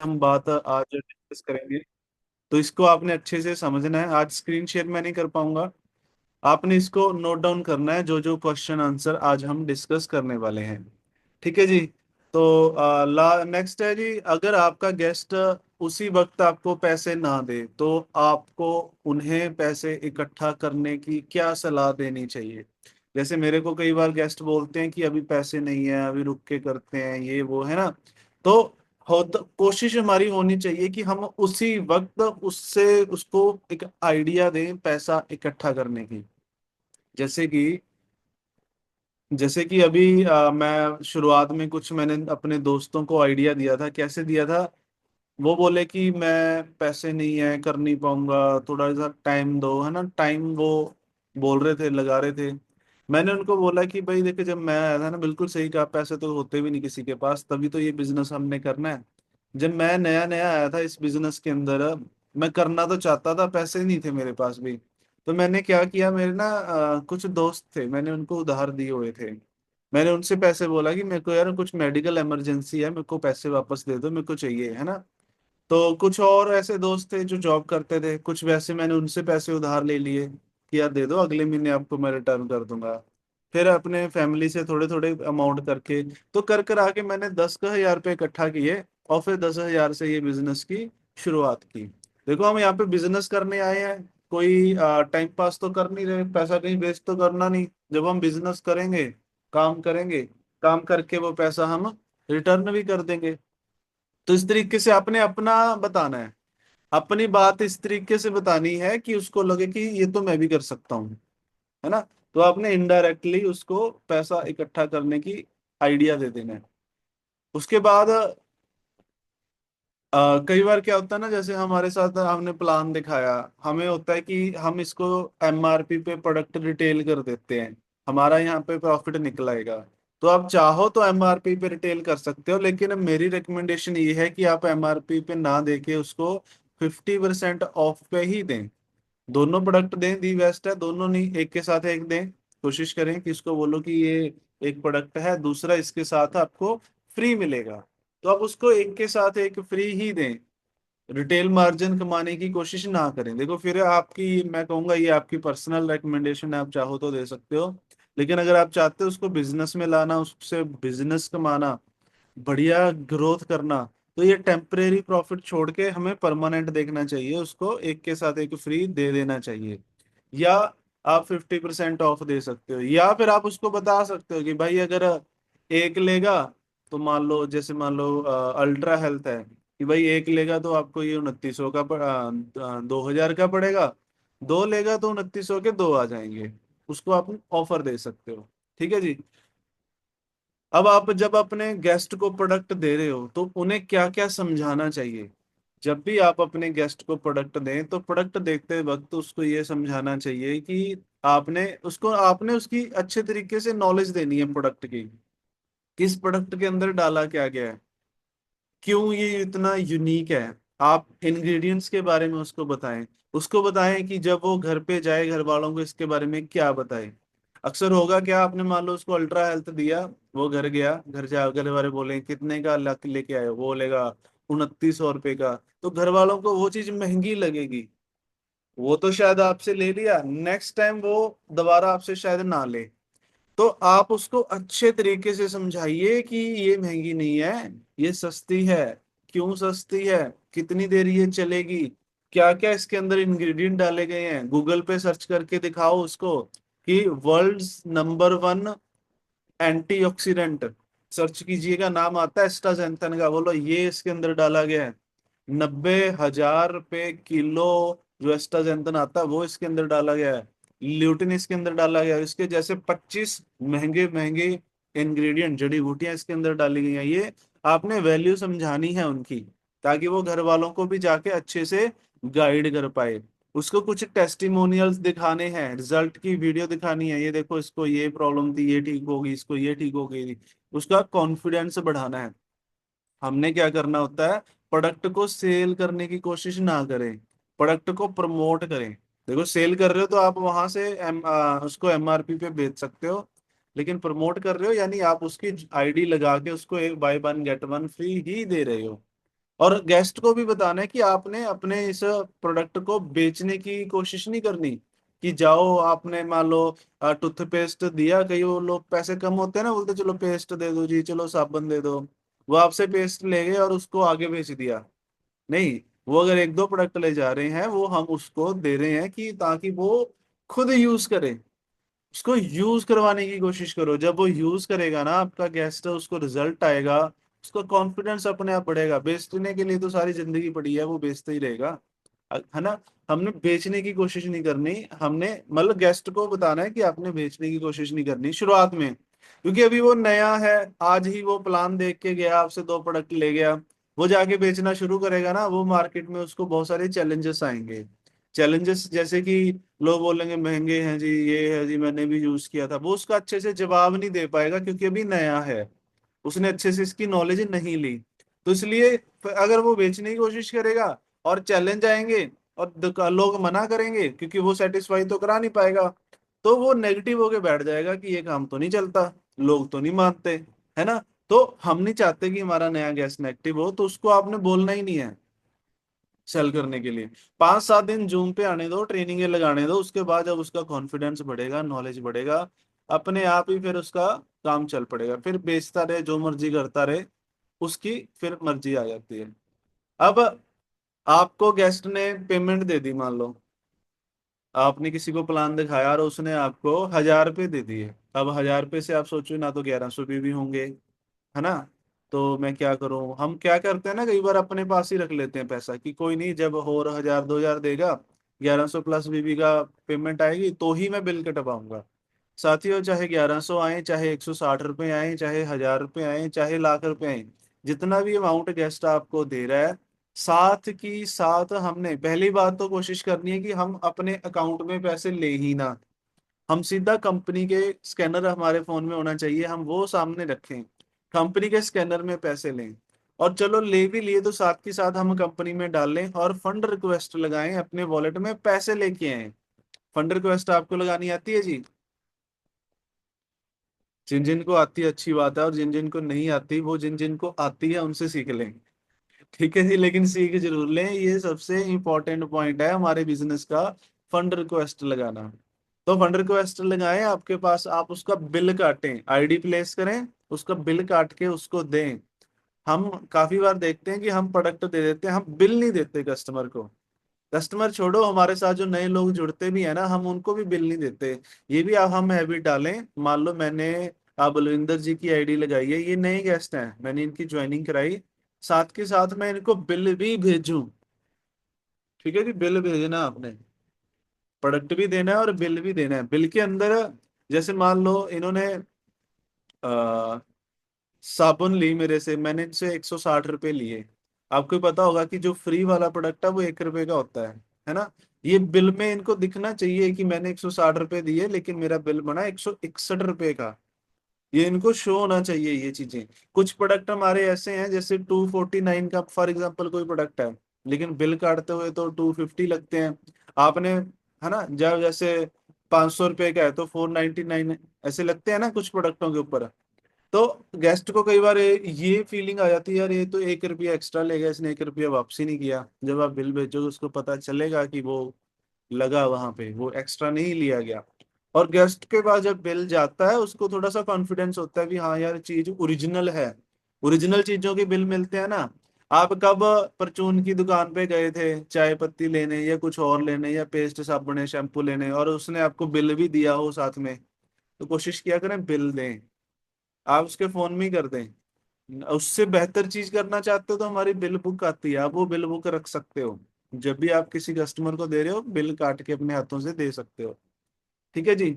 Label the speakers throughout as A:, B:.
A: हम बात आज डिस्कस करेंगे। तो इसको आपने अच्छे से समझना है। आज स्क्रीन शेयर मैं नहीं कर पाऊंगा। आपने इसको नोट डाउन करना है, जो जो क्वेश्चन आंसर आज हम डिस्कस करने वाले हैं। ठीक है जी। तो नेक्स्ट है जी, अगर आपका गेस्ट उसी वक्त आपको पैसे ना दे तो आपको उन्हें पैसे इकट्ठा करने की क्या सलाह देनी चाहिए। जैसे मेरे को कई बार गेस्ट बोलते हैं कि अभी पैसे नहीं है, अभी रुक के करते हैं, ये वो है ना। तो कोशिश हमारी होनी चाहिए कि हम उसी वक्त उससे उसको एक आइडिया दें पैसा इकट्ठा करने की। जैसे कि अभी मैं शुरुआत में कुछ मैंने अपने दोस्तों को आइडिया दिया था। कैसे दिया था? वो बोले कि मैं पैसे नहीं है, कर नहीं पाऊंगा, थोड़ा सा टाइम दो, है ना। टाइम वो बोल रहे थे, लगा रहे थे। मैंने उनको बोला कि भाई देखो, जब मैं आया था ना, बिल्कुल सही कहा, पैसे तो होते भी नहीं किसी के पास, तभी तो ये बिजनेस हमने करना है। जब मैं नया नया आया था इस बिजनेस के अंदर, मैं करना तो चाहता था, पैसे नहीं थे मेरे पास भी। तो मैंने क्या किया, मेरे ना कुछ दोस्त थे, मैंने उनको उधार दिए हुए थे। मैंने उनसे पैसे बोला कि मेरे को यार कुछ मेडिकल इमरजेंसी है, मेरे को पैसे वापस दे दो, मेरे को चाहिए, है ना। तो कुछ और ऐसे दोस्त थे जो जॉब करते थे, कुछ वैसे मैंने उनसे पैसे उधार ले लिए कि यार दे दो, अगले महीने आपको मैं रिटर्न कर दूंगा। फिर अपने फैमिली से थोड़े थोड़े अमाउंट करके, तो कर कर आके मैंने 10,000 रुपये इकट्ठा किए। और फिर 10,000 से ये बिजनेस की शुरुआत की। देखो, हम यहाँ पे बिजनेस करने आए हैं, कोई टाइम पास तो कर नहीं रहे, पैसा कहीं वेस्ट तो करना नहीं। जब हम बिजनेस करेंगे, काम करेंगे, काम करके वो पैसा हम रिटर्न भी कर देंगे। तो इस तरीके से आपने अपना बताना है, अपनी बात इस तरीके से बतानी है कि उसको लगे कि ये तो मैं भी कर सकता हूँ, है ना। तो आपने इनडायरेक्टली उसको पैसा इकट्ठा करने की आइडिया दे देना है। उसके बाद कई बार क्या होता है ना, जैसे हमारे साथ हमने प्लान दिखाया, हमें होता है कि हम इसको एमआरपी पे प्रोडक्ट रिटेल कर देते हैं, हमारा यहाँ पे प्रॉफिट निकल आएगा। तो आप चाहो तो एमआरपी पे रिटेल कर सकते हो, लेकिन मेरी रिकमेंडेशन ये है कि आप एमआरपी पे ना देके उसको 50% ऑफ पे ही दें। दोनों प्रोडक्ट दें, दी बेस्ट है, दोनों नहीं, एक के साथ एक दें। कोशिश करें कि इसको बोलो कि ये एक प्रोडक्ट है, दूसरा इसके साथ आपको फ्री मिलेगा। तो आप उसको एक के साथ एक फ्री ही दें। रिटेल मार्जिन कमाने की कोशिश ना करें। देखो, फिर आपकी, मैं कहूंगा ये आपकी पर्सनल रिकमेंडेशन है, आप चाहो तो दे सकते हो। लेकिन अगर आप चाहते हो उसको बिजनेस में लाना, उससे बिजनेस कमाना, बढ़िया ग्रोथ करना, तो ये टेम्परेरी प्रॉफिट छोड़ के हमें परमानेंट देखना चाहिए, उसको एक के साथ एक फ्री दे देना चाहिए। या आप 50% ऑफ दे सकते हो, या फिर आप उसको बता सकते हो कि भाई अगर एक लेगा, तो मान लो, जैसे मान लो अल्ट्रा हेल्थ है, कि भाई एक लेगा तो आपको ये 2900 का 2,000 का पड़ेगा। दो लेगा तो 2900 के दो आ जाएंगे। उसको आप ऑफर दे सकते हो। ठीक है जी। अब आप जब अपने गेस्ट को प्रोडक्ट दे रहे हो तो उन्हें क्या क्या समझाना चाहिए। जब भी आप अपने गेस्ट को प्रोडक्ट दें तो प्रोडक्ट देखते वक्त उसको ये समझाना चाहिए कि आपने उसकी अच्छे तरीके से नॉलेज देनी है प्रोडक्ट की। किस प्रोडक्ट के अंदर डाला क्या गया है, क्यों ये इतना यूनिक है। आप इंग्रेडिएंट्स के बारे में उसको बताएं। उसको बताएं कि जब वो घर पे जाए, घर वालों को इसके बारे में क्या बताएं। अक्सर होगा क्या, आपने मान लो उसको अल्ट्रा हेल्थ दिया, वो घर गया, घर जा घर वाले बोले कितने का लक लेके आए, वो बोलेगा 2,900 रुपये का। तो घर वालों को वो चीज महंगी लगेगी। वो तो शायद आपसे ले लिया, नेक्स्ट टाइम वो दोबारा आपसे शायद ना ले। तो आप उसको अच्छे तरीके से समझाइए कि ये महंगी नहीं है, ये सस्ती है। क्यों सस्ती है, कितनी देर ये चलेगी, क्या क्या इसके अंदर इंग्रेडिएंट डाले गए हैं, गूगल पे सर्च करके दिखाओ उसको कि वर्ल्ड्स नंबर 1 एंटीऑक्सीडेंट, सर्च कीजिएगा, नाम आता है एस्टाजेंथन का, बोलो ये इसके अंदर डाला गया है। 90,000 रुपए किलो जो एस्टाजेंथन आता है वो इसके अंदर डाला गया है। ल्यूटिन इसके अंदर डाला गया है, इसके जैसे 25 महंगे महंगे इंग्रेडिएंट, जड़ी बूटियां इसके अंदर डाली गई हैं। ये आपने वैल्यू समझानी है उनकी, ताकि वो घर वालों को भी जाके अच्छे से गाइड कर पाए। उसको कुछ टेस्टिमोनियल्स दिखाने हैं, रिजल्ट की वीडियो दिखानी है, ये देखो इसको ये प्रॉब्लम थी, ये ठीक होगी, इसको ये ठीक हो गई। उसका कॉन्फिडेंस बढ़ाना है। हमने क्या करना होता है, प्रोडक्ट को सेल करने की कोशिश ना करें, प्रोडक्ट को प्रमोट करें। देखो, सेल कर रहे हो तो आप वहां से उसको एमआरपी पे बेच सकते हो, लेकिन प्रमोट कर रहे हो यानी आप उसकी आईडी लगा के उसको एक buy one get one free ही दे रहे हो। और गेस्ट को भी बताना है कि आपने अपने इस प्रोडक्ट को बेचने की कोशिश नहीं करनी, कि जाओ आपने मान लो टूथपेस्ट दिया, कई वो लोग पैसे कम होते हैं ना, बोलते चलो पेस्ट दे दो जी, चलो साबुन दे दो, वो आपसे पेस्ट ले गए और उसको आगे बेच दिया। नहीं, वो अगर एक दो प्रोडक्ट ले जा रहे हैं वो हम उसको दे रहे हैं कि ताकि वो खुद यूज करे, उसको यूज करवाने की कोशिश करो। जब वो यूज करेगा ना आपका गेस्ट, उसको रिजल्ट आएगा, उसका कॉन्फिडेंस अपने आप बढ़ेगा। बेचने के लिए तो सारी जिंदगी पड़ी है, वो बेचता ही रहेगा, है ना। हमने बेचने की कोशिश नहीं करनी, हमने मतलब गेस्ट को बताना है कि आपने बेचने की कोशिश नहीं करनी शुरुआत में, क्योंकि अभी वो नया है। आज ही वो प्लान देख के गया, आपसे दो प्रोडक्ट ले गया, वो जाके बेचना शुरू करेगा ना, वो मार्केट में उसको बहुत सारे चैलेंजेस आएंगे। चैलेंजेस जैसे कि लोग बोलेंगे महंगे हैं जी, ये है जी, मैंने भी यूज किया था, वो उसका अच्छे से जवाब नहीं दे पाएगा क्योंकि अभी नया है, उसने अच्छे से इसकी नॉलेज नहीं ली। तो इसलिए अगर वो बेचने की कोशिश करेगा और चैलेंज आएंगे और लोग मना करेंगे क्योंकि वो सेटिस्फाई तो करा नहीं पाएगा, तो वो नेगेटिव होके बैठ जाएगा कि ये काम तो नहीं चलता, लोग तो नहीं मानते, है ना। तो हम नहीं चाहते कि हमारा नया गेस्ट नेगेटिव हो, तो उसको आपने बोलना ही नहीं है सेल करने के लिए। 5-7 दिन जूम पे आने दो, ट्रेनिंगें लगाने दो, उसके बाद जब उसका कॉन्फिडेंस बढ़ेगा, नॉलेज बढ़ेगा, अपने आप ही फिर उसका काम चल पड़ेगा, फिर बेचता रहे, जो मर्जी करता रहे, उसकी फिर मर्जी आ जाती है। अब आपको गेस्ट ने पेमेंट दे दी, मान लो आपने किसी को प्लान दिखाया और उसने आपको 1000 रुपये दे दिए। अब 1000 रुपये से आप सोचो ना, तो 1100 भी होंगे, है ना। तो मैं क्या करूं, हम क्या करते हैं ना, कई बार अपने पास ही रख लेते हैं पैसा कि कोई नहीं, जब और 1000-2000 देगा, 1100 प्लस बीबी का पेमेंट आएगी तो ही मैं बिल कटवाऊंगा। साथियों, चाहे 1100 आए, चाहे 160 रुपये आए, चाहे 1000 रुपये आए, चाहे लाख रुपए आए, जितना भी अमाउंट गेस्ट आपको दे रहा है, साथ की साथ हमने पहली बात तो कोशिश करनी है कि हम अपने अकाउंट में पैसे ले ही ना, हम सीधा कंपनी के स्कैनर हमारे फोन में होना चाहिए, हम वो सामने रखें, कंपनी के स्कैनर में पैसे लें, और चलो ले भी लिए तो साथ के साथ हम कंपनी में डाल लें और फंड रिक्वेस्ट लगाएं, अपने वॉलेट में पैसे लेके आए। फंड रिक्वेस्ट आपको लगानी आती है जी? जिन जिन को आती है अच्छी बात है, और जिन जिन को नहीं आती, वो जिन जिन को आती है उनसे सीख लें। ठीक है जी, लेकिन सीख जरूर लें, ये सबसे इंपॉर्टेंट पॉइंट है हमारे बिजनेस का, फंड रिक्वेस्ट लगाना। तो फंड रिक्वेस्ट लगाएं, आपके पास आप उसका बिल काटें, आईडी प्लेस करें, उसका बिल काट के उसको दें। हम काफी बार देखते हैं कि हम प्रोडक्ट दे देते हैं, हम बिल नहीं देते कस्टमर को। कस्टमर छोड़ो, हमारे साथ जो नए लोग जुड़ते भी है ना, हम उनको भी बिल नहीं देते। ये भी आप हम हैबिट डालें। मान लो मैंने आप बलविंदर जी की आईडी लगाई है, ये नए गेस्ट हैं, मैंने इनकी ज्वाइनिंग कराई, साथ के साथ मैं इनको बिल भी भेजूं। ठीक है जी, बिल भेजना आपने, प्रोडक्ट भी देना है और बिल भी देना है। बिल के अंदर जैसे मान लो इन्होंने आ, साबुन ली मेरे से, मैंने इनसे 160 रुपये लिए। आपको पता होगा कि जो फ्री वाला प्रोडक्ट है वो 1 रुपए का होता है ना। ये बिल में इनको दिखना चाहिए कि मैंने 160 रुपये दिए, लेकिन मेरा बिल बना 161 रुपये का। ये इनको शो होना चाहिए ये चीजें। कुछ प्रोडक्ट हमारे ऐसे हैं, जैसे 249 का फॉर एग्जांपल कोई प्रोडक्ट है, लेकिन बिल काटते हुए तो 250 लगते हैं। आपने, है ना, जब जैसे 500 रुपये का है तो 499 ऐसे लगते हैं ना कुछ प्रोडक्टों के ऊपर। तो गेस्ट को कई बार ये फीलिंग आ जाती है, यार ये तो 1 रुपया एक्स्ट्रा ले गया, इसने 1 रुपया वापसी नहीं किया। जब आप बिल भेजोगे उसको पता चलेगा कि वो लगा वहां पे, वो एक्स्ट्रा नहीं लिया गया। और गेस्ट के पास जब बिल जाता है, उसको थोड़ा सा कॉन्फिडेंस होता है भी हाँ यार चीज ओरिजिनल है। ओरिजिनल चीजों के बिल मिलते हैं ना। आप कब परचून की दुकान पे गए थे चाय पत्ती लेने या कुछ और लेने या पेस्ट साबुन शैम्पू लेने, और उसने आपको बिल भी दिया हो साथ में, तो कोशिश किया करें बिल दें, आप उसके फोन में ही कर दें। उससे बेहतर चीज करना चाहते हो तो हमारी बिल बुक आती है, आप वो बिल बुक रख सकते हो। जब भी आप किसी कस्टमर को दे रहे हो, बिल काट के अपने हाथों से दे सकते हो। ठीक है जी।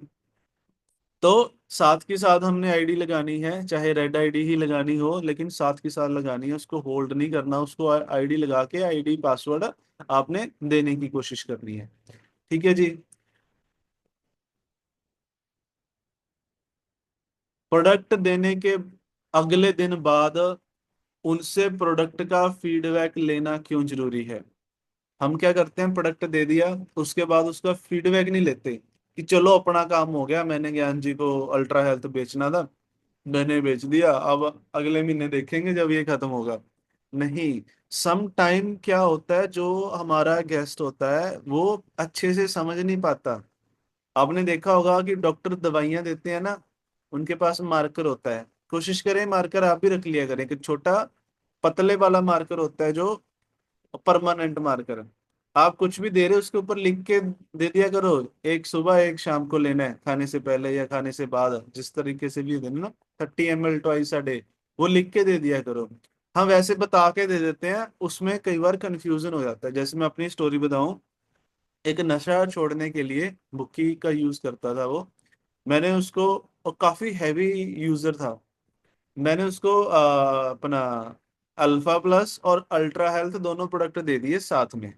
A: तो साथ के साथ हमने आईडी लगानी है, चाहे रेड आईडी ही लगानी हो, लेकिन साथ के साथ लगानी है, उसको होल्ड नहीं करना, उसको आईडी लगा के आईडी पासवर्ड आपने देने की कोशिश करनी है। ठीक है जी। प्रोडक्ट देने के अगले दिन बाद उनसे प्रोडक्ट का फीडबैक लेना क्यों जरूरी है? हम क्या करते हैं, प्रोडक्ट दे दिया, उसके बाद उसका फीडबैक नहीं लेते कि चलो अपना काम हो गया, मैंने ज्ञान जी को अल्ट्रा हेल्थ बेचना था, मैंने बेच दिया, अब अगले महीने देखेंगे जब ये खत्म होगा। नहीं, सम टाइम क्या होता है, जो हमारा गेस्ट होता है वो अच्छे से समझ नहीं पाता। आपने देखा होगा कि डॉक्टर दवाइयां देते हैं ना, उनके पास मार्कर होता है। कोशिश करें मार्कर आप भी रख लिया करें, कि छोटा पतले वाला मार्कर होता है जो परमानेंट मार्कर। आप कुछ भी दे रहे हो उसके ऊपर लिख के दे दिया करो, एक सुबह एक शाम को लेना है, खाने से पहले या खाने से बाद, जिस तरीके से भी देना ना, 30 ml ट्वाइस अ डे, वो लिख के दे दिया करो। हम वैसे बता के दे देते हैं, उसमें कई बार कंफ्यूजन हो जाता है। जैसे मैं अपनी स्टोरी बताऊं, एक नशा छोड़ने के लिए बुक्की का यूज करता था वो। मैंने उसको, और काफी हैवी यूजर था, मैंने उसको अपना अल्फा प्लस और अल्ट्रा हेल्थ दोनों प्रोडक्ट दे दिए साथ में।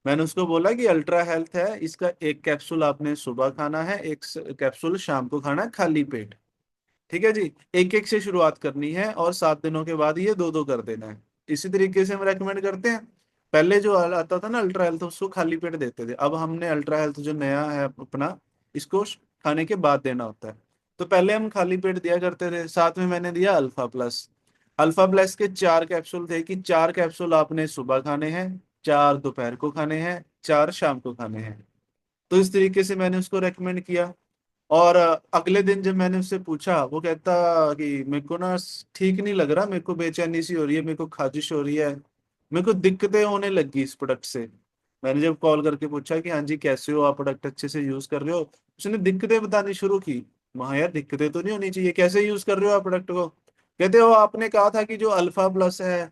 A: मैंने उसको बोला कि अल्ट्रा हेल्थ है, इसका एक कैप्सूल आपने सुबह खाना है, एक कैप्सूल शाम को खाना है खाली पेट। ठीक है जी, एक एक से शुरुआत करनी है और 7 दिनों के बाद ये दो दो कर देना है। इसी तरीके से हम रेकमेंड करते हैं। पहले जो आता था ना अल्ट्रा हेल्थ, उसको खाली पेट देते थे। अब हमने अल्ट्रा हेल्थ जो नया है अपना, इसको खाने के बाद देना होता है। तो पहले हम खाली पेट दिया करते थे, साथ में मैंने दिया अल्फा प्लस। अल्फा प्लस के 4 कैप्सूल थे, कि 4 कैप्सूल आपने सुबह खाने हैं, 4 दोपहर को खाने हैं, 4 शाम को खाने हैं। तो इस तरीके से मैंने उसको रेकमेंड किया। और अगले दिन जब मैंने उससे पूछा, वो कहता कि मेरे को ना ठीक नहीं लग रहा, मेरे को बेचैनी सी हो रही है, मेरे को खाजिश हो रही है, मेरे को दिक्कतें होने लगी इस प्रोडक्ट से। मैंने जब कॉल करके पूछा कि हाँ जी कैसे हो आप, प्रोडक्ट अच्छे से यूज कर रहे हो, उसने दिक्कतें बतानी शुरू की। वहाँ यार दिक्कतें तो नहीं होनी चाहिए, कैसे यूज कर रहे हो आप प्रोडक्ट को? कहते हो आपने कहा था कि जो अल्फा प्लस है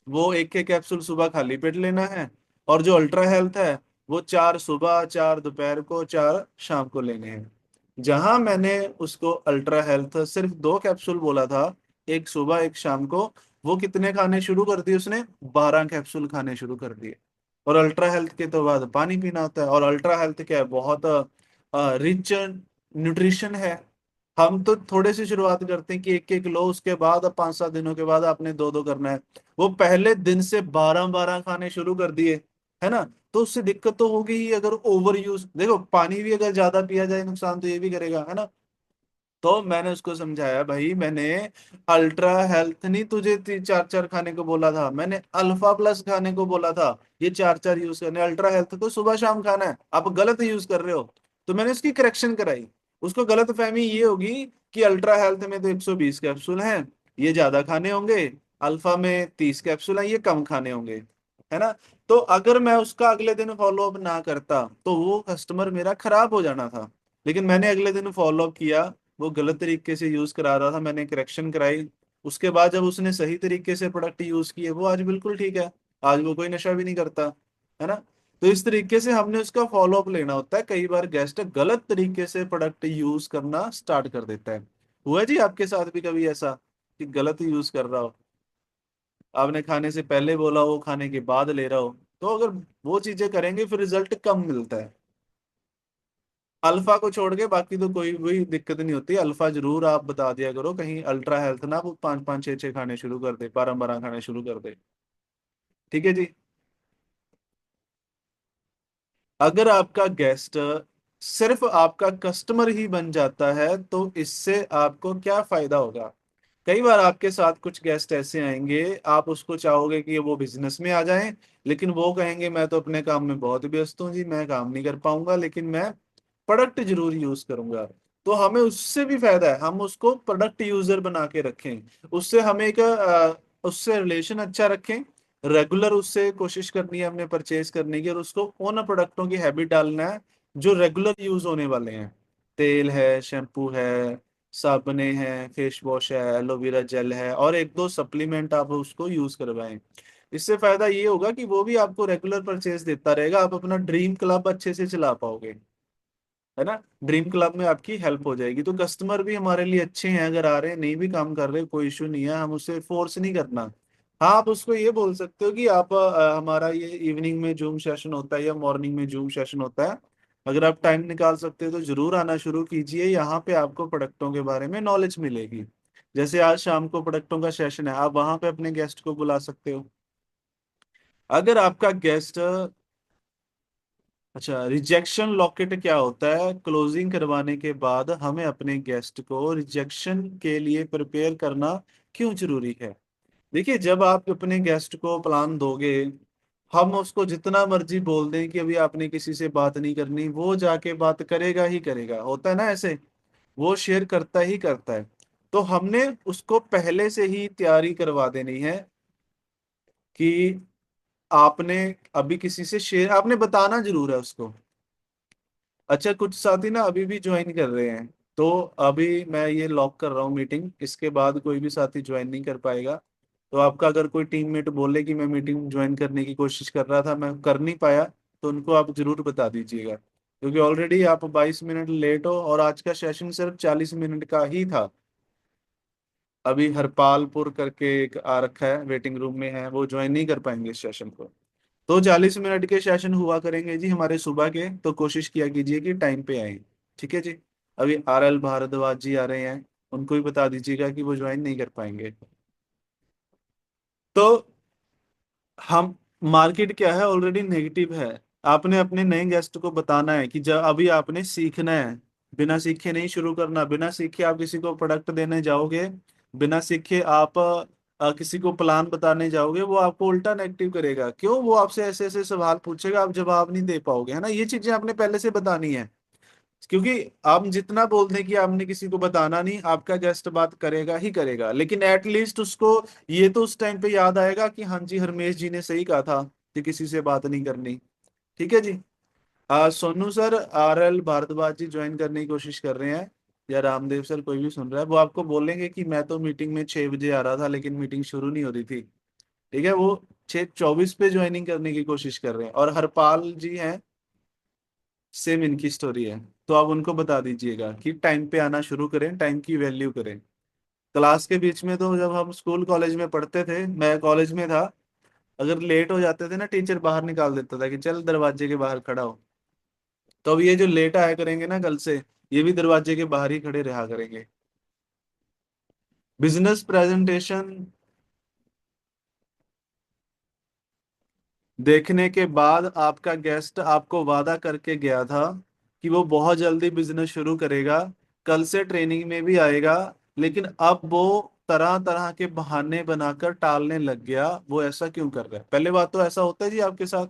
A: वो एक के कैप्सूल सुबह खाली पेट लेना है, और जो अल्ट्रा हेल्थ है वो 4 सुबह, 4 दोपहर को, 4 शाम को लेने हैं। जहां मैंने उसको अल्ट्रा हेल्थ सिर्फ 2 कैप्सूल बोला था, एक सुबह एक शाम को, वो कितने खाने शुरू कर दिए उसने? 12 कैप्सूल खाने शुरू कर दिए। और अल्ट्रा हेल्थ के तो बाद पानी पीना होता है, और अल्ट्रा हेल्थ क्या है, बहुत रिच न्यूट्रिशन है। हम तो थोड़े से शुरुआत करते हैं कि एक एक लो, उसके बाद अब 5-7 दिनों के बाद आपने दो दो करना है। वो पहले दिन से 12-12 खाने शुरू कर दिए, है ना? तो उससे दिक्कत तो होगी ही। अगर ओवर यूज, देखो पानी भी अगर ज्यादा पिया जाए नुकसान तो ये भी करेगा, है ना? तो मैंने उसको समझाया, भाई मैंने अल्ट्रा हेल्थ नहीं तुझे 4-4 खाने को बोला था, मैंने अल्फा प्लस खाने को बोला था। ये 4-4 यूज करने, अल्ट्रा हेल्थ तो सुबह शाम खाना है, आप गलत यूज कर रहे हो। तो मैंने उसकी करेक्शन कराई। उसको गलत फहमी ये होगी कि अल्ट्रा हेल्थ में तो 120 कैप्सूल हैं, ये ज्यादा खाने होंगे, अल्फा में 30 कैप्सूल हैं, ये कम खाने होंगे, है ना? तो अगर मैं उसका अगले दिन फॉलो अप ना करता तो वो कस्टमर मेरा खराब हो जाना था। लेकिन मैंने अगले दिन फॉलो अप किया, वो गलत तरीके से यूज करा रहा था, मैंने करेक्शन कराई। उसके बाद जब उसने सही तरीके से प्रोडक्ट यूज किए, वो आज बिल्कुल ठीक है। आज वो कोई नशा भी नहीं करता, है ना? तो इस तरीके से हमने उसका फॉलो अप लेना होता है। कई बार गेस्ट गलत तरीके से प्रोडक्ट यूज करना स्टार्ट कर देता है। हुआ जी आपके साथ भी कभी ऐसा कि गलत यूज कर रहा हो, आपने खाने से पहले बोला, वो खाने के बाद ले रहा हो? तो अगर वो चीजें करेंगे फिर रिजल्ट कम मिलता है। अल्फा को छोड़ के बाकी तो कोई भी दिक्कत नहीं होती। अल्फा जरूर आप बता दिया करो, कहीं अल्ट्रा हेल्थ ना वो 5-5 6-6 खाने शुरू कर दे, 12-12 खाने शुरू कर दे। ठीक है जी। अगर आपका गेस्ट सिर्फ आपका कस्टमर ही बन जाता है तो इससे आपको क्या फायदा होगा? कई बार आपके साथ कुछ गेस्ट ऐसे आएंगे, आप उसको चाहोगे कि वो बिजनेस में आ जाएं, लेकिन वो कहेंगे मैं तो अपने काम में बहुत व्यस्त हूँ जी, मैं काम नहीं कर पाऊंगा, लेकिन मैं प्रोडक्ट जरूर यूज करूंगा। तो हमें उससे भी फायदा है, हम उसको प्रोडक्ट यूजर बना के रखें, उससे हमें एक उससे रिलेशन अच्छा रखें। रेगुलर उससे कोशिश करनी है हमने परचेज करने की, और उसको उन प्रोडक्टों की हैबिट डालना है जो रेगुलर यूज होने वाले हैं। तेल है, शैम्पू है, साबुने हैं, फेस वॉश है, एलोवेरा जेल है, और एक दो सप्लीमेंट आप उसको यूज करवाएं। इससे फायदा ये होगा कि वो भी आपको रेगुलर परचेज देता रहेगा, आप अपना ड्रीम क्लब अच्छे से चला पाओगे, है ना? ड्रीम क्लब में आपकी हेल्प हो जाएगी। तो कस्टमर भी हमारे लिए अच्छे हैं, अगर आ रहे हैं नहीं भी काम कर रहे, कोई इशू नहीं है, हम उसे फोर्स नहीं करना। हाँ, आप उसको ये बोल सकते हो कि आप हमारा ये इवनिंग में जूम सेशन होता है या मॉर्निंग में जूम सेशन होता है, अगर आप टाइम निकाल सकते हो तो जरूर आना शुरू कीजिए, यहाँ पे आपको प्रोडक्टों के बारे में नॉलेज मिलेगी। जैसे आज शाम को प्रोडक्टों का सेशन है, आप वहां पे अपने गेस्ट को बुला सकते हो। अगर आपका गेस्ट, अच्छा, रिजेक्शन लॉकेट क्या होता है? क्लोजिंग करवाने के बाद हमें अपने गेस्ट को रिजेक्शन के लिए प्रिपेयर करना क्यों जरूरी है? देखिए, जब आप अपने गेस्ट को प्लान दोगे, हम उसको जितना मर्जी बोल दें कि अभी आपने किसी से बात नहीं करनी, वो जाके बात करेगा ही करेगा, होता है ना ऐसे, वो शेयर करता ही करता है। तो हमने उसको पहले से ही तैयारी करवा देनी है कि आपने अभी किसी से शेयर, आपने बताना जरूर है उसको। अच्छा, कुछ साथी ना अभी भी ज्वाइन कर रहे हैं, तो अभी मैं ये लॉक कर रहा हूँ मीटिंग, इसके बाद कोई भी साथी ज्वाइन नहीं कर पाएगा। तो आपका अगर कोई टीममेट बोले कि मैं मीटिंग ज्वाइन करने की कोशिश कर रहा था, मैं कर नहीं पाया, तो उनको आप जरूर बता दीजिएगा, क्योंकि ऑलरेडी आप 22 मिनट लेट हो और आज का सेशन सिर्फ 40 मिनट का ही था। अभी हरपालपुर करके एक आ रखा है, वेटिंग रूम में है, वो ज्वाइन नहीं कर पाएंगे इस सेशन को। तो 40 मिनट के सेशन हुआ करेंगे जी हमारे सुबह के, तो कोशिश किया कीजिए कि टाइम पे आए। ठीक है जी। अभी RL भारद्वाज जी आ रहे हैं, उनको भी बता दीजिएगा कि वो ज्वाइन नहीं कर पाएंगे। तो हम, मार्केट क्या है, ऑलरेडी नेगेटिव है। आपने अपने नए गेस्ट को बताना है कि जब अभी आपने सीखना है, बिना सीखे नहीं शुरू करना। बिना सीखे आप किसी को प्रोडक्ट देने जाओगे, बिना सीखे आप किसी को प्लान बताने जाओगे, वो आपको उल्टा नेगेटिव करेगा। क्यों? वो आपसे ऐसे ऐसे सवाल पूछेगा, आप जवाब नहीं दे पाओगे, है ना। ये चीजें आपने पहले से बतानी है, क्योंकि आप जितना बोल दें कि आपने किसी को बताना नहीं, आपका गेस्ट बात करेगा ही करेगा, लेकिन एटलीस्ट उसको ये तो उस टाइम पे याद आएगा कि हाँ जी, हरमेश जी ने सही कहा था कि किसी से बात नहीं करनी। ठीक है जी। सोनू सर, RL भारद्वाज जी ज्वाइन करने की कोशिश कर रहे हैं, या रामदेव सर, कोई भी सुन रहा है, वो आपको बोलेंगे कि मैं तो मीटिंग में 6 बजे आ रहा था, लेकिन मीटिंग शुरू नहीं हो रही थी। ठीक है, वो 6:24 पे ज्वाइनिंग करने की कोशिश कर रहे हैं। और हरपाल जी हैं, सेम इनकी स्टोरी है। तो आप उनको बता दीजिएगा कि टाइम पे आना शुरू करें, टाइम की वैल्यू करें। क्लास के बीच में तो जब हम स्कूल कॉलेज में पढ़ते थे, मैं कॉलेज में था, अगर लेट हो जाते थे ना, टीचर बाहर निकाल देता था कि चल दरवाजे के बाहर खड़ा हो। तो अब ये जो लेट आया करेंगे ना कल से, ये भी दरवाजे के बाहर ही खड़े रहा करेंगे। बिजनेस प्रेजेंटेशन देखने के बाद आपका गेस्ट आपको वादा करके गया था कि वो बहुत जल्दी बिजनेस शुरू करेगा, कल से ट्रेनिंग में भी आएगा, लेकिन अब वो तरह तरह के बहाने बनाकर टालने लग गया। वो ऐसा क्यों कर रहा है? पहले बात तो ऐसा होता है जी आपके साथ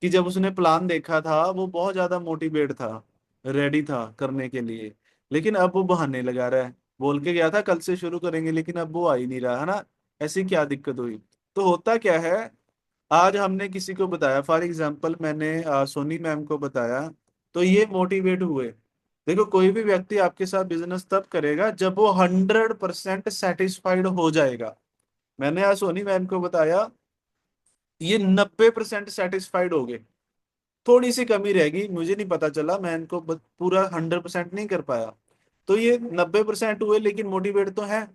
A: कि जब उसने प्लान देखा था, वो बहुत ज्यादा मोटिवेट था, रेडी था करने के लिए, लेकिन अब वो बहाने लगा रहा है। बोल के गया था कल से शुरू करेंगे, लेकिन अब वो आ ही नहीं रहा, है ना। ऐसी क्या दिक्कत हुई? तो होता क्या है, आज हमने किसी को बताया, फॉर एग्जाम्पल मैंने सोनी मैम को बताया, तो ये मोटिवेट हुए। देखो, कोई भी व्यक्ति आपके साथ बिजनेस तब करेगा जब वो 100% सेटिस्फाइड हो जाएगा। मैंने आज सोनी मैम को बताया, ये 90% सेटिस्फाइड हो गए। थोड़ी सी कमी रहेगी, मुझे नहीं पता चला, मैं इनको पूरा 100% नहीं कर पाया। तो ये 90% हुए, लेकिन मोटिवेट तो है।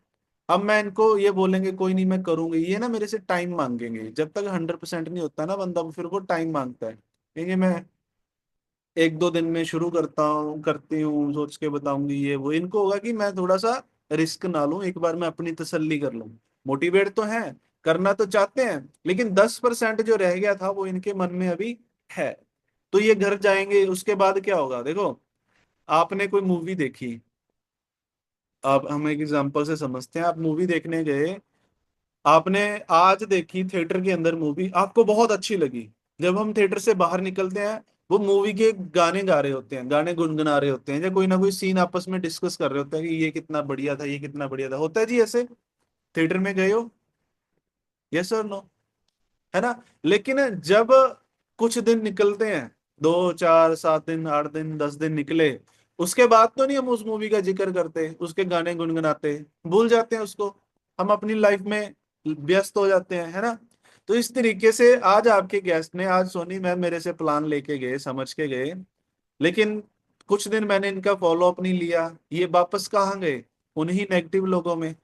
A: अब मैं इनको ये बोलेंगे कोई नहीं मैं करूंगी, ये ना मेरे से टाइम मांगेंगे। जब तक 100% नहीं होता ना बंदा, फिर वो टाइम मांगता है, कहेंगे मैं 1-2 दिन में शुरू करता हूँ, करती हूँ, सोच के बताऊंगी, ये वो। इनको होगा कि मैं थोड़ा सा रिस्क ना लूं, एक बार मैं अपनी तसल्ली कर लूं। मोटिवेट तो है, करना तो चाहते हैं, लेकिन 10% जो रह गया था वो इनके मन में अभी है। तो ये घर जाएंगे, उसके बाद क्या होगा देखो। आपने कोई मूवी देखी, आप हम एक एग्जांपल से समझते हैं, आप मूवी देखने गए, आपने आज देखी थिएटर के अंदर मूवी, आपको बहुत अच्छी लगी। जब हम थिएटर से बाहर निकलते हैं, वो मूवी के गाने गा रहे होते हैं, गाने गुनगुना रहे होते हैं, या कोई ना कोई सीन आपस में डिस्कस कर रहे होते हैं कि ये कितना बढ़िया था, ये कितना बढ़िया था। होता है जी ऐसे, थिएटर में गए हो, यस और नो, है ना। लेकिन जब कुछ दिन निकलते हैं, 2, 4, 7 दिन, 8 दिन, 10 दिन निकले, उसके बाद तो नहीं हम उस मूवी का जिक्र करते, उसके गाने गुनगुनाते, भूल जाते हैं उसको। हम अपनी लाइफ में व्यस्त हो जाते हैं, है ना। तो इस तरीके से आज आपके गेस्ट ने, आज सोनी मैम मेरे से प्लान लेके गए, समझ के गए, लेकिन कुछ दिन मैंने इनका फॉलो अप नहीं लिया, ये वापस कहाँ गए? उन्हीं नेगेटिव लोगों में,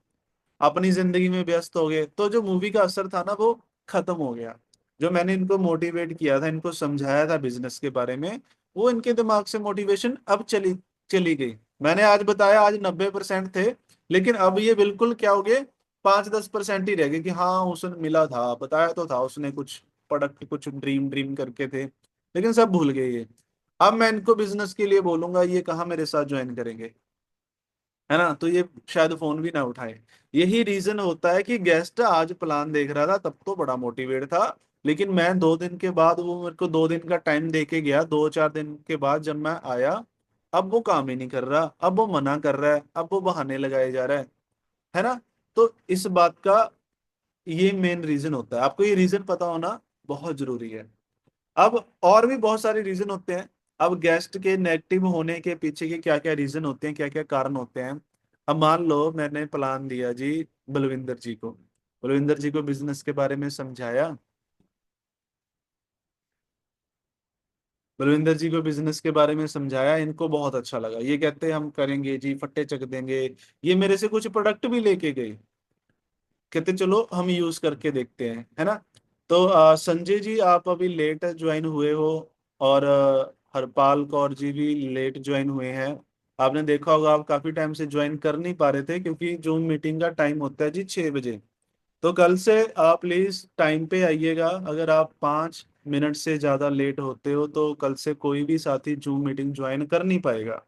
A: अपनी जिंदगी में व्यस्त हो गए। तो जो मूवी का असर था ना, वो खत्म हो गया। जो मैंने इनको मोटिवेट किया था, इनको समझाया था बिजनेस के बारे में, वो इनके दिमाग से मोटिवेशन अब चली चली गई। मैंने आज बताया, आज 90% थे, लेकिन अब ये बिल्कुल क्या हो गए, 5-10% ही रह गए कि हाँ उसने मिला था, बताया तो था उसने, कुछ प्रोडक्ट, कुछ ड्रीम ड्रीम करके थे, लेकिन सब भूल गए ये। अब मैं इनको बिजनेस के लिए बोलूंगा, ये कहाँ मेरे साथ ज्वाइन करेंगे? है ना, तो ये शायद फोन भी ना उठाए। यही रीजन होता है कि गेस्ट आज प्लान देख रहा था, तब तो बड़ा मोटिवेट था, लेकिन मैं 2 दिन के बाद, वो मेरे को 2 दिन का टाइम दे के गया, 2-4 दिन के बाद जब मैं आया, अब वो काम ही नहीं कर रहा, अब वो मना कर रहा है, अब वो बहाने लगाए जा रहा है ना। तो इस बात का ये मेन रीजन होता है, आपको ये रीजन पता होना बहुत जरूरी है। अब और भी बहुत सारे रीजन होते हैं। अब गेस्ट के नेगेटिव होने के पीछे के क्या क्या रीजन होते हैं, क्या क्या कारण होते हैं। अब मान लो मैंने प्लान दिया जी बलविंदर जी को, बलविंदर जी को बिजनेस के बारे में समझाया, बलविंदर जी को बिजनेस के बारे में समझाया, इनको बहुत अच्छा लगा, ये कहते हैं हम करेंगे जी, फट्टे चक देंगे। ये मेरे से कुछ प्रोडक्ट भी लेके गए, कहते चलो हम यूज करके देखते हैं, है ना। तो संजय जी आप अभी लेट ज्वाइन हुए हो, और हरपाल कौर जी भी लेट ज्वाइन हुए हैं। आपने देखा होगा आप काफी टाइम से ज्वाइन कर नहीं पा रहे थे, क्योंकि जूम मीटिंग का टाइम होता है जी 6 बजे। तो कल से आप प्लीज टाइम पे आइएगा, अगर आप 5 मिनट से ज्यादा लेट होते हो तो कल से कोई भी साथी जूम मीटिंग ज्वाइन कर नहीं पाएगा।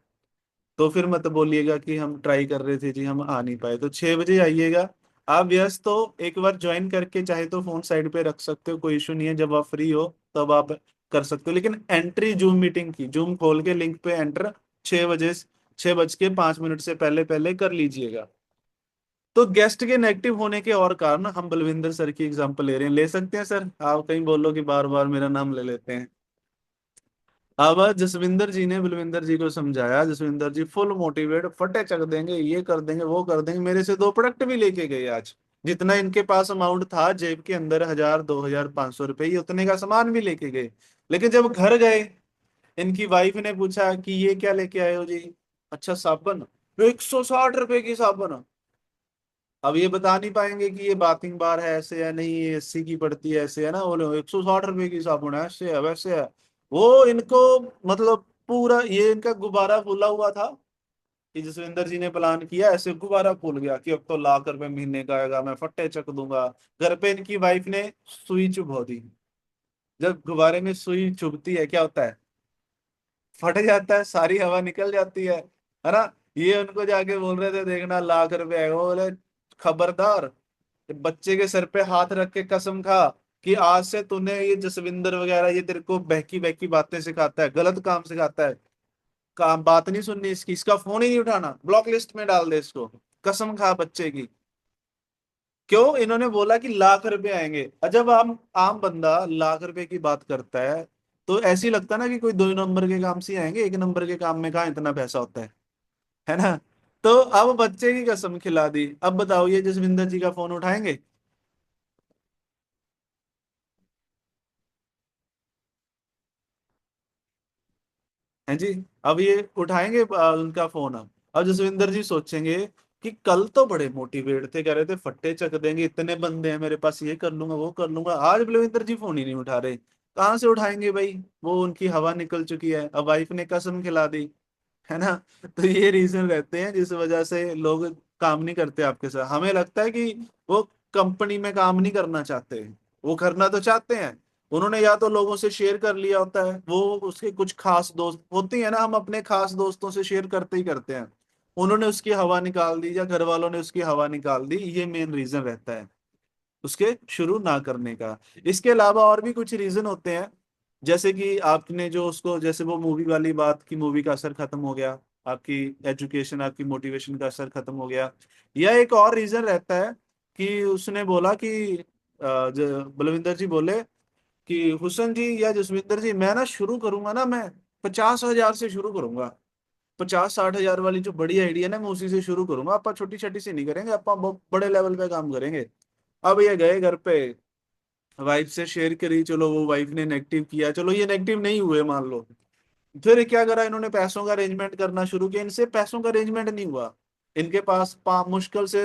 A: तो फिर मत बोलिएगा कि हम ट्राई कर रहे थे जी हम आ नहीं पाए, तो 6 बजे आइएगा। आप व्यस्त हो, एक बार ज्वाइन करके चाहे तो फोन साइड पे रख सकते हो, कोई इशू नहीं है, जब आप फ्री हो तब आप कर सकते हो, लेकिन एंट्री जूम मीटिंग की, जूम खोल के लिंक पे एंटर 6 बजे, 6:05 से पहले पहले कर लीजिएगा। तो गेस्ट के नेगेटिव होने के और कारण, हम बलविंदर सर की एग्जांपल ले रहे हैं, ले सकते हैं सर, आप कहीं बोलो कि बार बार मेरा नाम ले लेते हैं। अब जसविंदर जी ने बलविंदर जी को समझाया, जसविंदर जी फुल मोटिवेट, फटे चक देंगे, ये कर देंगे, वो कर देंगे, मेरे से 2 प्रोडक्ट भी लेके गए आज। जितना इनके पास अमाउंट था जेब के अंदर, 1000, 2000, 500 रुपए, ये उतने का सामान भी लेके गए। लेकिन जब घर गए, इनकी वाइफ ने पूछा कि ये क्या लेके आए हो जी। अच्छा साबुन, 160 रुपए की साबुन। अब ये बता नहीं पाएंगे कि ये बाथिंग बार है ऐसे है, नहीं ये 80 की पड़ती है ऐसे, है ना, बोले 160 रुपए की साबुन है, ऐसे है वैसे है। वो इनको, मतलब पूरा ये इनका गुब्बारा फूला हुआ था, कि जसविंदर जी ने प्लान किया, ऐसे गुब्बारा फूल गया कि अब तो लाख रुपए महीने का आएगा, मैं फट्टे चक दूंगा। घर पे इनकी वाइफ ने सुई चुभा दी। जब गुब्बारे में सुई चुभती है क्या होता है, फट जाता है, सारी हवा निकल जाती है ना। ये उनको जाके बोल रहे थे देखना लाख रुपए आएगा, वो बोले खबरदार, बच्चे के सर पे हाथ रख के कसम खा कि आज से तूने ये जसविंदर वगैरह ये तेरे को बहकी बहकी बातें सिखाता है, गलत काम सिखाता है, काम बात नहीं सुननी इसकी, इसका फोन ही नहीं उठाना, ब्लॉक लिस्ट में डाल दे इसको, कसम खा बच्चे की। क्यों, इन्होंने बोला कि लाख रुपए आएंगे, और जब आम आम बंदा लाख रुपए की बात करता है, तो ऐसे ही लगता है ना कि कोई 2 नंबर के काम से ही आएंगे, 1 नंबर के काम में कहाँ इतना पैसा होता है ना। तो अब बच्चे की कसम खिला दी, अब बताओ ये जसविंदर जी का फोन उठाएंगे? हैं जी, अब ये उठाएंगे उनका फोन? अब जसविंदर जी सोचेंगे कि कल तो बड़े मोटिवेट थे, कह रहे थे फट्टे चक देंगे, इतने बंदे हैं मेरे पास, ये कर लूंगा वो कर लूंगा, आज बलविंदर जी फोन ही नहीं उठा रहे, कहाँ से उठाएंगे भाई, वो उनकी हवा निकल चुकी है, अब वाइफ ने कसम खिला दी, है ना। तो ये रीजन रहते हैं जिस वजह से लोग काम नहीं करते आपके साथ। हमें लगता है कि वो कंपनी में काम नहीं करना चाहते, वो करना तो चाहते हैं, उन्होंने या तो लोगों से शेयर कर लिया होता है, वो उसके कुछ खास दोस्त होती है ना, हम अपने खास दोस्तों से शेयर करते ही करते हैं, उन्होंने उसकी हवा निकाल दी या घर वालों ने उसकी हवा निकाल दी, ये मेन रीजन रहता है उसके शुरू ना करने का। इसके अलावा और भी कुछ रीजन होते हैं, जैसे कि आपने जो उसको, जैसे वो मूवी वाली बात की, मूवी का असर खत्म हो गया, आपकी एजुकेशन आपकी मोटिवेशन का असर खत्म हो गया। या एक और रीजन रहता है कि उसने बोला कि बलविंदर जी बोले कि हुसन जी या जसविंदर जी, मैं ना शुरू करूंगा ना, मैं 50,000 से शुरू करूंगा, 50-60 हजार वाली जो बड़ी आइडिया ना, मैं उसी से शुरू करूंगा, आप छोटी छोटी से नहीं करेंगे, आप बहुत बड़े लेवल पे काम करेंगे। अब ये गए घर पे, वाइफ से शेयर करी, चलो वो वाइफ ने नेगेटिव किया, चलो ये नेगेटिव नहीं हुए मान लो, फिर क्या करा इन्होंने, पैसों का अरेंजमेंट करना शुरू किया, इनसे पैसों का अरेंजमेंट नहीं हुआ, इनके पास मुश्किल से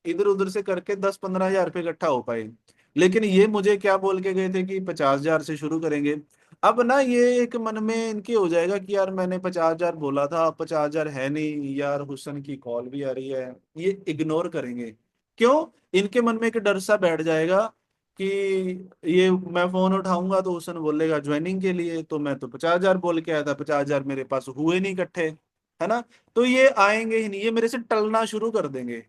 A: इधर उधर से करके 10-15 हजार रुपये इकट्ठा हो पाए। लेकिन ये मुझे क्या बोल के गए थे कि 50,000 से शुरू करेंगे। अब ना ये एक मन में इनके हो जाएगा कि यार मैंने 50,000 बोला था, 50,000 है नहीं यार, हुसन की कॉल भी आ रही है, ये इग्नोर करेंगे। क्यों, इनके मन में एक डर सा बैठ जाएगा कि ये मैं फोन उठाऊंगा तो हुसन बोलेगा ज्वाइनिंग के लिए, तो मैं तो 50,000 बोल के आया था, 50,000 मेरे पास हुए नहीं इकट्ठे, है ना। तो ये आएंगे ही नहीं, ये मेरे से टलना शुरू कर देंगे।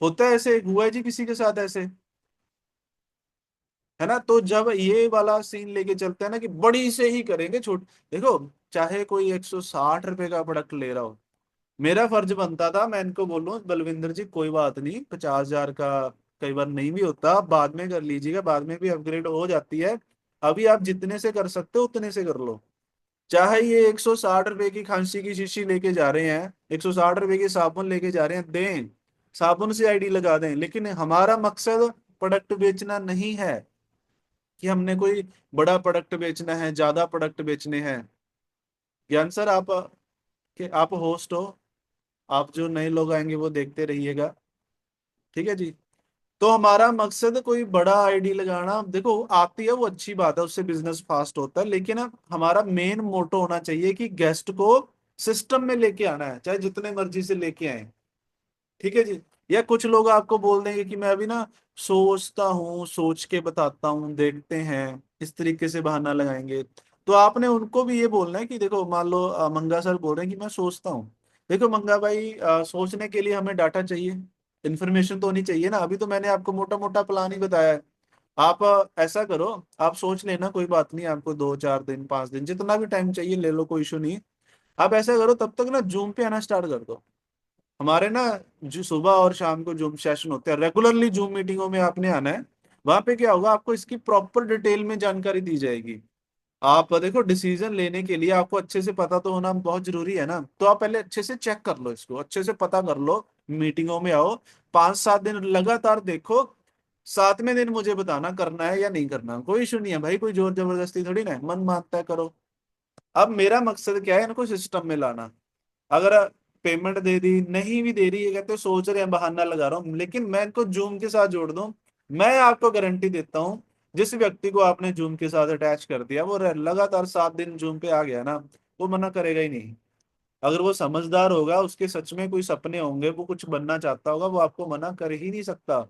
A: होता है ऐसे, हुआ है जी किसी के साथ ऐसे, है ना। तो जब ये वाला सीन लेके चलते हैं ना कि बड़ी से ही करेंगे, छोट देखो, चाहे कोई 160 रुपए का प्रोडक्ट ले रहा हो, मेरा फर्ज बनता था मैं इनको बोलूं बलविंदर जी कोई बात नहीं, 50,000 का कई बार नहीं भी होता, बाद में कर लीजिएगा, बाद में भी अपग्रेड हो जाती है, अभी आप जितने से कर सकते हो उतने से कर लो। चाहे ये 160 रुपए की खांसी की शीशी लेके जा रहे हैं, 160 रुपए की साबुन लेके जा रहे हैं, दें, साबुन से आईडी लगा दें, लेकिन हमारा मकसद प्रोडक्ट बेचना नहीं है कि हमने कोई बड़ा प्रोडक्ट बेचना है, ज्यादा प्रोडक्ट बेचने हैं। ज्ञान सर, आप कि आप होस्ट हो, आप जो नए लोग आएंगे वो देखते रहिएगा, ठीक है जी। तो हमारा मकसद कोई बड़ा आईडी लगाना, देखो आती है वो अच्छी बात है, उससे बिजनेस फास्ट होता है, लेकिन हमारा मेन मोटो होना चाहिए कि गेस्ट को सिस्टम में लेके आना है, चाहे जितने मर्जी से लेके आए, ठीक है जी। या कुछ लोग आपको बोल देंगे कि मैं अभी ना सोचता हूँ, सोच के बताता हूँ, देखते हैं, इस तरीके से बहाना लगाएंगे। तो आपने उनको भी ये बोलना है कि देखो, मान लो मंगा सर बोल रहे हैं कि मैं सोचता हूँ, देखो मंगा भाई, सोचने के लिए हमें डाटा चाहिए, इन्फॉर्मेशन तो होनी चाहिए ना। अभी तो मैंने आपको मोटा मोटा प्लान ही बताया है। आप ऐसा करो, आप सोच लेना, कोई बात नहीं, आपको 2 4 दिन 5 दिन जितना भी टाइम चाहिए ले लो, कोई इशू नहीं। आप ऐसा करो, तब तक ना जूम पे आना स्टार्ट कर दो। हमारे ना जो सुबह और शाम को जूम सेशन होते हैं, रेगुलरली जूम मीटिंगों में आपने आना है। वहां पे क्या होगा, आपको इसकी प्रॉपर डिटेल में जानकारी दी जाएगी। आप देखो, डिसीजन लेने के लिए आपको अच्छे से पता तो होना बहुत जरूरी है ना, तो आप पहले अच्छे से चेक कर लो, इसको अच्छे से पता कर लो, मीटिंगों में आओ, 5 7 दिन लगातार देखो, 7वें दिन मुझे बताना करना है या नहीं करना, कोई इशू नहीं है भाई, कोई जोर जबरदस्ती थोड़ी ना है, मन मानता है करो। अब मेरा मकसद क्या है, इनको सिस्टम में लाना। अगर पेमेंट दे दी, नहीं भी दे रही है, कहते सोच रहे हैं, बहाना लगा रहा हूँ, लेकिन मैं इनको जूम के साथ जोड़ दूं, मैं आपको गारंटी देता हूँ, जिस व्यक्ति को आपने जूम के साथ अटैच कर दिया, वो लगातार 7 दिन जूम पे आ गया ना, वो मना करेगा ही नहीं। अगर वो समझदार होगा, उसके सच में कोई सपने होंगे, वो कुछ बनना चाहता होगा, वो आपको मना कर ही नहीं सकता।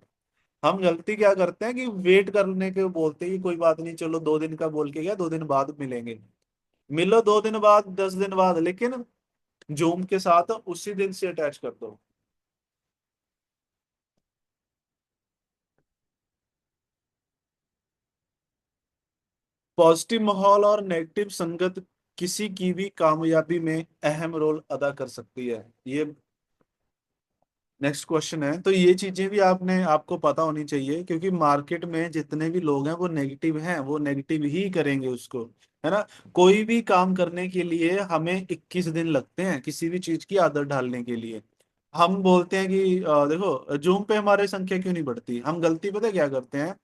A: हम गलती क्या करते हैं कि वेट करने के बोलते हैं कि कोई बात नहीं, चलो 2 दिन का बोल के गया, 2 दिन बाद मिलेंगे, मिलो 2 दिन बाद, 10 दिन बाद, लेकिन जूम के साथ उसी दिन से अटैच कर दो। पॉजिटिव माहौल और नेगेटिव संगत किसी की भी कामयाबी में अहम रोल अदा कर सकती है, ये नेक्स्ट क्वेश्चन है। तो ये चीजें भी आपने आपको पता होनी चाहिए, क्योंकि मार्केट में जितने भी लोग हैं वो नेगेटिव हैं, वो नेगेटिव ही करेंगे उसको, है ना। कोई भी काम करने के लिए हमें 21 दिन लगते हैं, किसी भी चीज की आदत डालने के लिए। हम बोलते हैं कि देखो जूम पे हमारी संख्या क्यों नहीं बढ़ती, हम गलती पता है क्या करते हैं,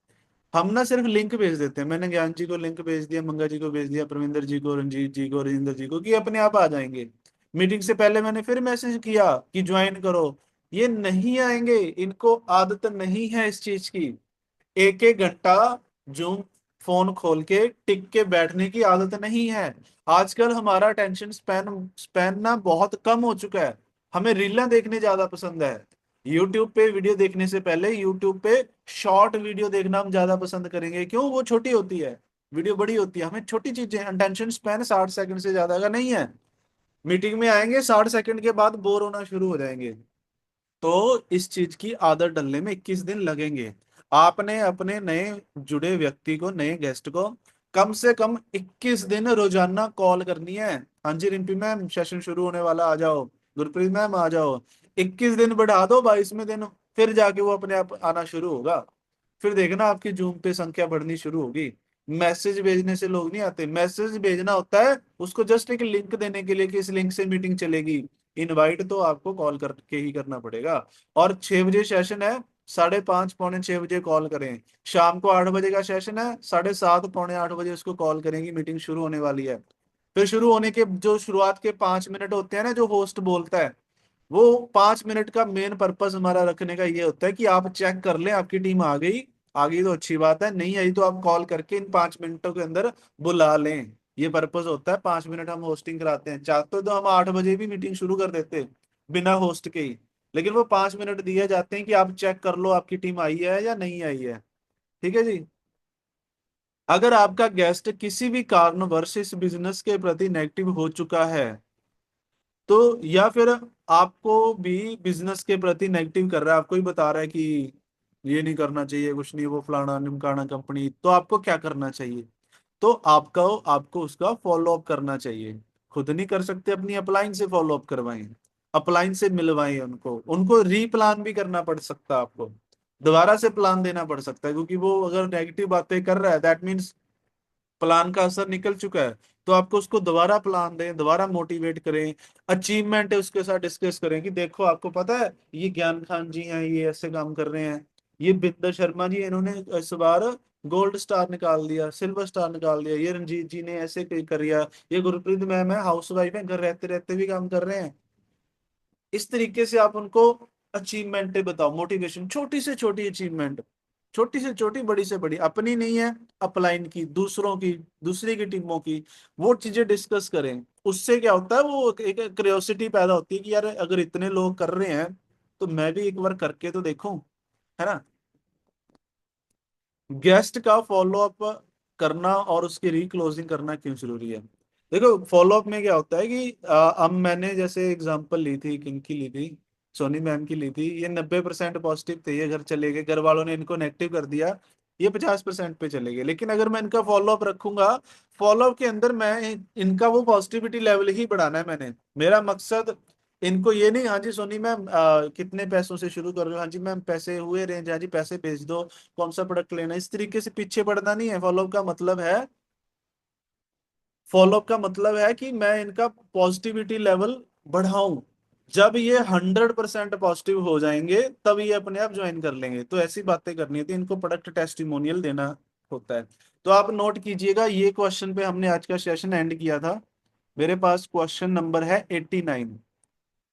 A: हम ना सिर्फ लिंक भेज देते हैं, मैंने ज्ञान जी को लिंक भेज दिया, मंगा जी को भेज दिया, परविंदर जी को, रंजीत जी को, रजिंदर जी को, कि अपने आप आ जाएंगे। मीटिंग से पहले मैंने फिर मैसेज किया कि ज्वाइन करो, ये नहीं आएंगे, इनको आदत नहीं है इस चीज की। एक एक घंटा जूम फोन खोल के टिक के बैठने की आदत नहीं है। आजकल हमारा अटेंशन स्पैन स्पैन ना बहुत कम हो चुका है, हमें रीलें देखने ज्यादा पसंद है। यूट्यूब पे वीडियो देखने से पहले यूट्यूब पे शॉर्ट वीडियो देखना हम ज्यादा पसंद करेंगे, क्यों, वो छोटी होती है, वीडियो बड़ी होती है, हमें छोटी चीजें, अटेंशन स्पैन 60 सेकंड से ज्यादा का नहीं है। मीटिंग में आएंगे, 60 सेकंड के बाद बोर होना शुरू हो जाएंगे। तो इस चीज की आदत डलने में 21 दिन लगेंगे। आपने अपने नए जुड़े व्यक्ति को, नए गेस्ट को कम से कम 21 दिन रोजाना कॉल करनी है। हाँ जी रिंपी मैम, सेशन शुरू होने वाला, आ जाओ, गुरप्रीत मैम आ जाओ। 21 दिन बढ़ा दो, 22वें दिन फिर जाके वो अपने आप आना शुरू होगा। फिर देखना आपकी जूम पे संख्या बढ़नी शुरू होगी। मैसेज भेजने से लोग नहीं आते, मैसेज भेजना होता है उसको जस्ट एक लिंक देने के लिए कि इस लिंक से मीटिंग चलेगी। इनवाइट तो आपको कॉल करके ही करना पड़ेगा। और 6 बजे सेशन है, 5:30 पौने 6 बजे कॉल करें। शाम को 8 बजे का सेशन है, 7:30 पौने 8 बजे उसको कॉल करेंगे, मीटिंग शुरू होने वाली है। फिर शुरू होने के जो शुरुआत के 5 मिनट होते हैं ना, जो होस्ट बोलता है, वो 5 मिनट का मेन पर्पस हमारा रखने का ये होता है कि आप चेक कर लें आपकी टीम आ गई तो अच्छी बात है, नहीं आई तो आप कॉल करके इन 5 मिनटों के अंदर बुला लें। ये पर्पस होता है, 5 मिनट हम होस्टिंग कराते हैं, चाहते तो हम 8 बजे भी मीटिंग शुरू कर देते बिना होस्ट के ही, लेकिन वो 5 मिनट दिए जाते हैं कि आप चेक कर लो आपकी टीम आई है या नहीं आई है, ठीक है जी। अगर आपका गेस्ट किसी भी कारणवश इस बिजनेस के प्रति नेगेटिव हो चुका है, तो या फिर आपको भी बिजनेस के प्रति नेगेटिव कर रहा है, आपको ही बता रहा है कि ये नहीं करना चाहिए, कुछ नहीं, वो फलाना निमकाना कंपनी, तो आपको क्या करना चाहिए? तो आपको आपको उसका फॉलो अप करना चाहिए। खुद नहीं कर सकते, अपनी अपलाइन से फॉलो अप करवाएं, अपलाइन से मिलवाएं, उनको उनको रीप्लान भी करना पड़ सकता है आपको, दोबारा से प्लान देना पड़ सकता है, क्योंकि वो अगर नेगेटिव बातें कर रहा है दैट मीन्स प्लान का असर निकल चुका है। तो आपको उसको दोबारा प्लान दें, दोबारा मोटिवेट करें, अचीवमेंट है उसके साथ डिस्कस करें कि देखो आपको पता है ये ज्ञान खान जी हैं, ये ऐसे काम कर रहे हैं, ये बिंदर शर्मा जी इन्होंने इस बार गोल्ड स्टार निकाल दिया, सिल्वर स्टार निकाल दिया, ये रंजीत जी ने ऐसे कर दिया, ये गुरप्रीत मैम है हाउस वाइफ है, घर रहते रहते भी काम कर रहे हैं। इस तरीके से आप उनको अचीवमेंट बताओ, मोटिवेशन, छोटी से छोटी अचीवमेंट, छोटी से छोटी, बड़ी से बड़ी, अपनी नहीं है, अपलाइन की, दूसरों की, दूसरी की टीमों की, वो चीजें डिस्कस करें। उससे क्या होता है, वो एक क्यूरियोसिटी पैदा होती है कि यार अगर इतने लोग कर रहे हैं तो मैं भी एक बार करके तो देखूं, है ना। गेस्ट का फॉलो अप करना और उसकी रीक्लोजिंग करना क्यों जरूरी है? देखो फॉलो अप में क्या होता है कि अब मैंने जैसे एग्जांपल ली थी, किनकी ली थी, सोनी मैम की ली थी, ये 90% पॉजिटिव थे, ये घर चले गए, घर वालों ने इनको नेगेटिव कर दिया, ये 50% पे चले गए। लेकिन अगर मैं इनका फॉलो अप रखूंगा, फॉलो अप के अंदर मैं इनका वो पॉजिटिविटी लेवल ही बढ़ाना है मैंने, मेरा मकसद इनको ये नहीं, हाँ जी सोनी मैम कितने पैसों से शुरू कर रहे हो, हाँ जी मैम पैसे हुए रेंज, हाँ जी पैसे भेज दो, कौन सा प्रोडक्ट लेना है, इस तरीके से पीछे पड़ना नहीं है। फॉलोअप का मतलब है कि मैं इनका पॉजिटिविटी लेवल बढ़ाऊं। जब ये 100% पॉजिटिव हो जाएंगे तब ये अपने आप ज्वाइन कर लेंगे। तो ऐसी बातें करनी होती है, इनको प्रोडक्ट टेस्टिमोनियल देना होता है। तो आप नोट कीजिएगा, ये क्वेश्चन पे हमने आज का सेशन एंड किया था। मेरे पास क्वेश्चन नंबर है 89।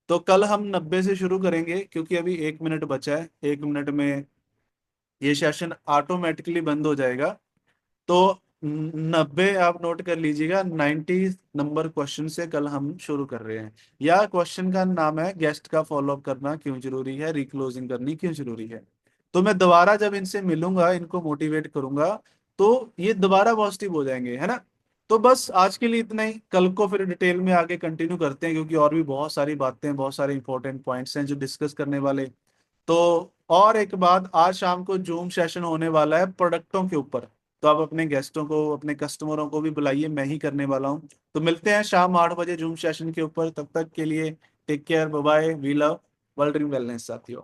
A: तो कल हम 90 से शुरू करेंगे, क्योंकि अभी 1 मिनट बचा है, 1 मिनट में ये सेशन ऑटोमेटिकली बंद हो जाएगा। तो 90 आप नोट कर लीजिएगा, 90 नंबर क्वेश्चन से कल हम शुरू कर रहे हैं। या क्वेश्चन का नाम है गेस्ट का फॉलोअप करना क्यों जरूरी है, रिक्लोजिंग करनी क्यों जरूरी है। तो मैं दोबारा जब इनसे मिलूंगा, इनको मोटिवेट करूंगा, तो ये दोबारा पॉजिटिव हो जाएंगे, है ना। तो बस आज के लिए इतना ही, कल को फिर डिटेल में आगे कंटिन्यू करते हैं, क्योंकि और भी बहुत सारी बातें, बहुत सारे इंपॉर्टेंट पॉइंट्स हैं जो डिस्कस करने वाले। तो और एक बात, आज शाम को जूम सेशन होने वाला है प्रोडक्टों के ऊपर, तो आप अपने गेस्टों को, अपने कस्टमरों को भी बुलाइए, मैं ही करने वाला हूँ। तो मिलते हैं शाम 8 बजे जूम सेशन के ऊपर, तब तक के लिए take care, bye bye, we love world dream wellness साथियों।